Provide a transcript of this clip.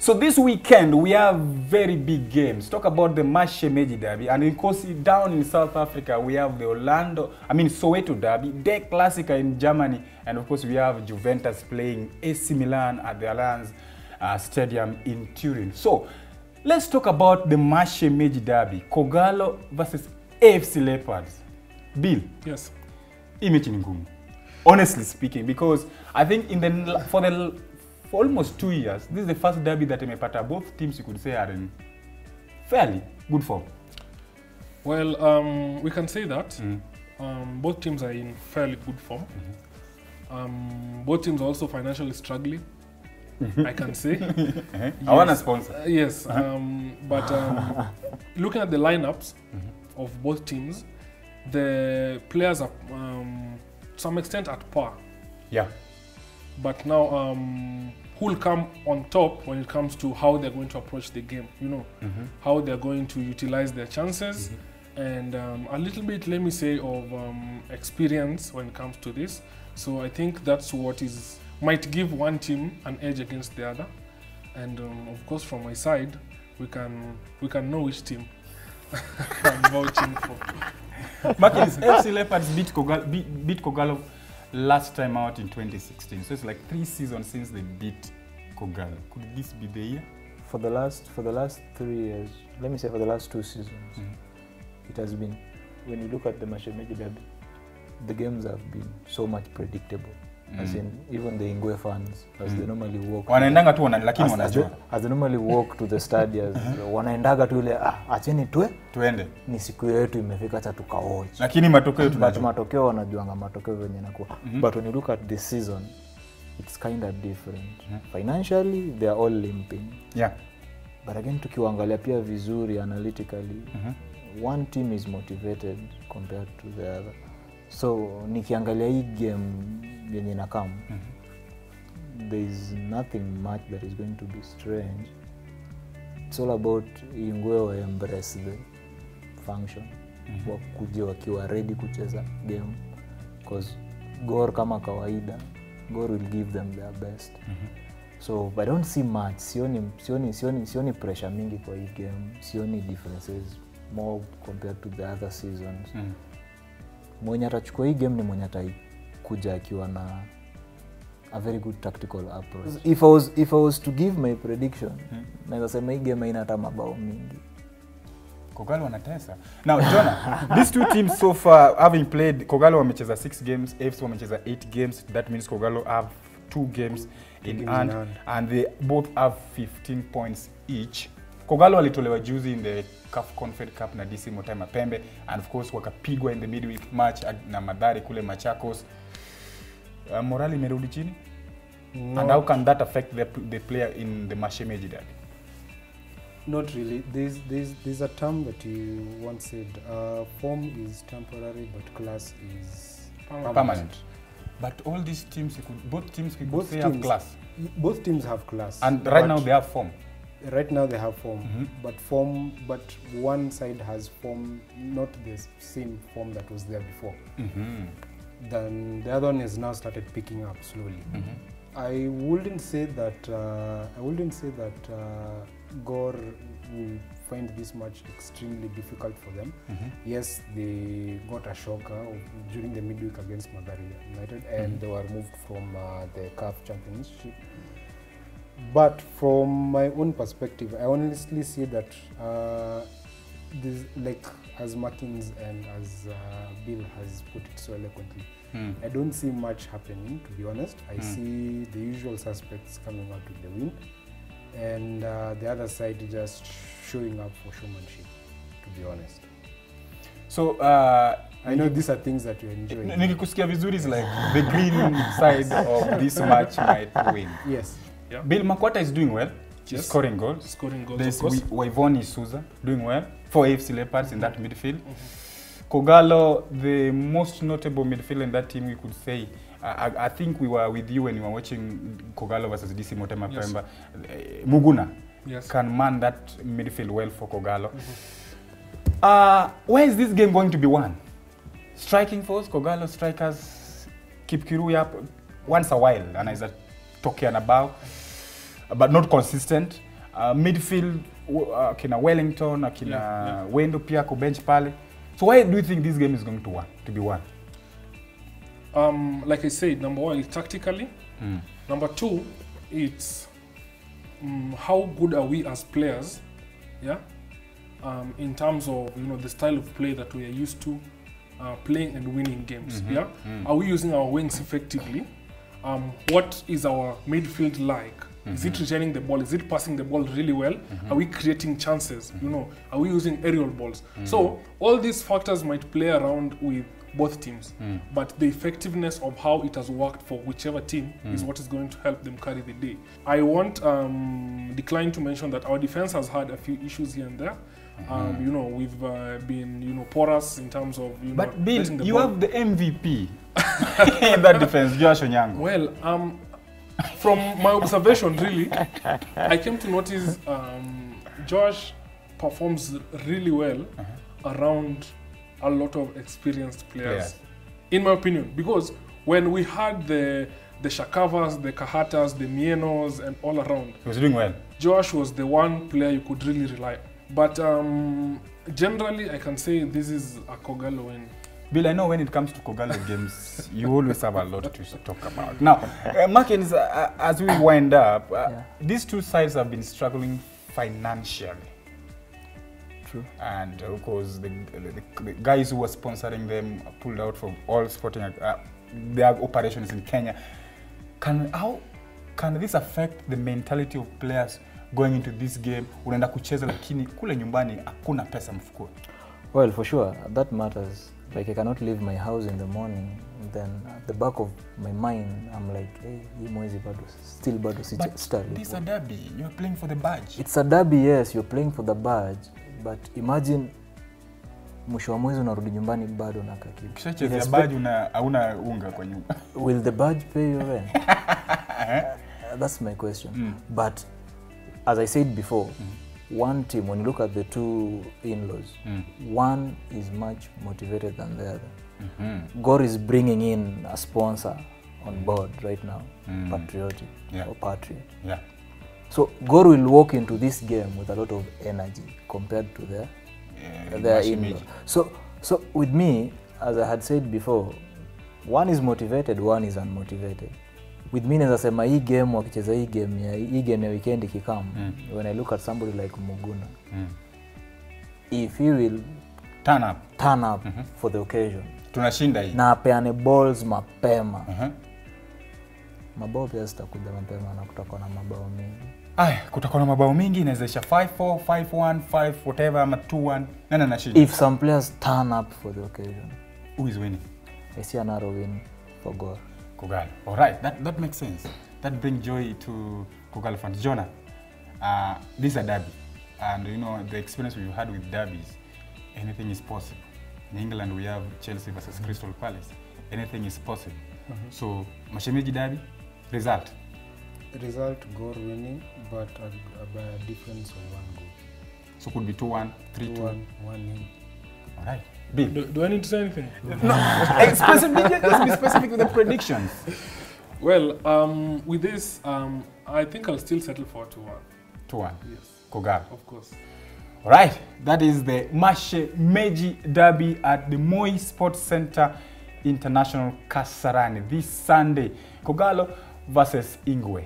So this weekend we have very big games. Talk about the MASHEMEJI derby, and of course down in South Africa we have the Soweto derby, De Classica in Germany, and of course we have Juventus playing AC Milan at the Allianz Stadium in Turin. So let's talk about the MASHEMEJI derby, Kogalo versus AFC Leopards. Bill. Yes. Image in ngumu. Honestly speaking, because I think for almost 2 years, this is the first derby that imepata both teams you could say are in fairly good form. Well, we can say that. Both teams are in fairly good form. Both teams are also financially struggling, I can say. Yes. I want a sponsor. Yes, but looking at the lineups of both teams, the players are to some extent at par. Yeah. But now, who will come on top when it comes to how they're going to approach the game, you know, how they're going to utilize their chances, and a little bit, let me say, of experience when it comes to this. So I think that's what might give one team an edge against the other. And of course, from my side, we can know which team I'm vouching for. Marcus, FC Leopards beat Kogalo last time out in 2016. So it's like 3 seasons since they beat Kogalo. Could this be the year? For the last 3 years, let me say for the last 2 seasons, it has been, when you look at the MASHEMEJI derby, the games have been so much predictable. As in, even the Ingwe fans, as they normally walk, as they normally walk to the stadiums, wanaendaga tu ile acheni tuende ni siku yetu imefika hata tukaoje, lakini matokeo wanajuanga matokeo venye yanakuwa. But when you look at this season, it's kind of different. Financially they are all limping, but again tukiangalia pia vizuri analytically, one team is motivated compared to the other. So nikiangalia hii game yenye nakam, there is nothing much that is going to be strange. It's all about Ingwe wa embrace the function, wakuje wakiwa ready kucheza game, because Gor kama kawaida, Gor will give them their best. So I don't see much, sioni pressure mingi kwa hii game, sioni differences more compared to the other seasons. Mwenye atachukua hii game ni mwenye atakuja akiwa na a very good tactical approach. If I was to give my prediction, naweza sema hii game haina hata mabao mingi. Kogalo wanatesa. Now, Jonah, these two teams so far having played, Kogalo wamecheza 6 games, AFC wamecheza 8 games. That means Kogalo have 2 games in hand, and they both have 15 points each. Kogalo walitolewa juzi in the CAF Confed Cup na DC Motema Pembe, and of course wakapigwa in the midweek match na Madari kule Machakos. Morali imerudi chini? And how can that affect the player in the MASHEMEJI derby? Not really. There's a term that you once said, form is temporary but class is permanent. But all these teams, both teams have class. Both teams have class. And right now they have form. Right now they have form, but one side has form, not the same form that was there before. Then the other one has now started picking up slowly. I wouldn't say that Gor will find this match extremely difficult for them. Yes, they got a shocker during the midweek against Madari United, and they were moved from the CAF Championship. But from my own perspective, I honestly see that this, like as Martins and as Bill has put it so eloquently, I don't see much happening, to be honest. I see the usual suspects coming out with the win, and the other side just showing up for showmanship, to be honest. So I know these are things that you're enjoying. Nikikusikia vizuri is like the green side of this match might win. Yes. Yeah. Bill Makwata is doing well. He's scoring goals. There's Waivoni Souza doing well for AFC Leopards in that midfield. Kogalo, the most notable midfielder in that team, we could say. I think we were with you when you were watching Kogalo versus DC Motema Pemba. Muguna can man that midfield well for Kogalo. Where is this game going to be won? Striking force, Kogalo strikers keep Kirui up once a while, and is a Tokian about, but not consistent. midfield kina Wellington, akina Wendo pia ko bench pale. So why do you think this game is going to be won? Like I said, number one, it's tactically. Number two, it's how good are we as players, yeah, in terms of the style of play that we are used to playing and winning games. Yeah, are we using our wings effectively? What is our midfield like? Is it retaining the ball? Is it passing the ball really well? Are we creating chances? Are we using aerial balls? So all these factors might play around with both teams, but the effectiveness of how it has worked for whichever team is what is going to help them carry the day. I won't decline to mention that our defense has had a few issues here and there. We've been porous in terms of but Bill, you have the MVP in that defense, Josh Onyango. Well, from my observation, really, I came to notice Josh performs really well around a lot of experienced players, in my opinion, because when we had the Shakavas, the Kahatas, the Mienos, and all around, he was doing well. Josh was the one player you could really rely on. But generally, I can say this is a Kogalo win. Bill, I know when it comes to Kogalo games, you always have a lot to talk about. Now, Markins, as we wind up, these two sides have been struggling financially. True. And of course, the guys who were sponsoring them pulled out from all sporting their operations in Kenya. How can this affect the mentality of players going into this game? Unaenda kucheza lakini kule nyumbani hakuna pesa mfukoni. Well, for sure, that matters. Like I cannot leave my house in the morning, then at the back of my mind, I'm like, hey, still bado study. This is a derby. You're playing for the badge. It's a derby, yes. You're playing for the badge, but imagine mwisho wa mwezi unarudi nyumbani bado na kakibu. Kisha badge hauna unga kwa nyumba. Will the badge pay your rent? That's my question. But as I said before, one team, when you look at the two in-laws, one is much motivated than the other. Gor is bringing in a sponsor on board right now, Patriotic or Patriot. Yeah. So Gor will walk into this game with a lot of energy compared to their in-laws. So with me, as I had said before, one is motivated, one is unmotivated. With me, as I say, my game wakicheza hii game ya weekend ikikam, when I look at somebody like Muguna, if he will turn up for the occasion, tunashinda hii na apeane balls mapema, mabao pia sitakuja mapema na kutakuwa na mabao mengi. Kutakuwa na mabao mengi, inawezesha 5-4, 5-1, 5 whatever ama 2-1. Nani anashinda? If some players turn up for the occasion, who is winning? I see a narrow win for Gor. Kogalo. All right, that makes sense. That brings joy to Kogalo fans. Jonah, this is a derby, and the experience we had with derbies, anything is possible. In England, we have Chelsea versus Crystal Palace. Anything is possible. So, MASHEMEJI derby, result. Result, Gor winning, but a difference of 1 goal. So could be 2-1, 3-2. 1-1. All right. Bill. Do I need to say anything? No. Just be specific with the predictions. Well, with this, I think I'll still settle for 2-1. 2-1. Yes. Kogalo. Of course. All right. That is the MASHEMEJI derby at the Moi Sports Center International Kasarani this Sunday. Kogalo versus Ingwe.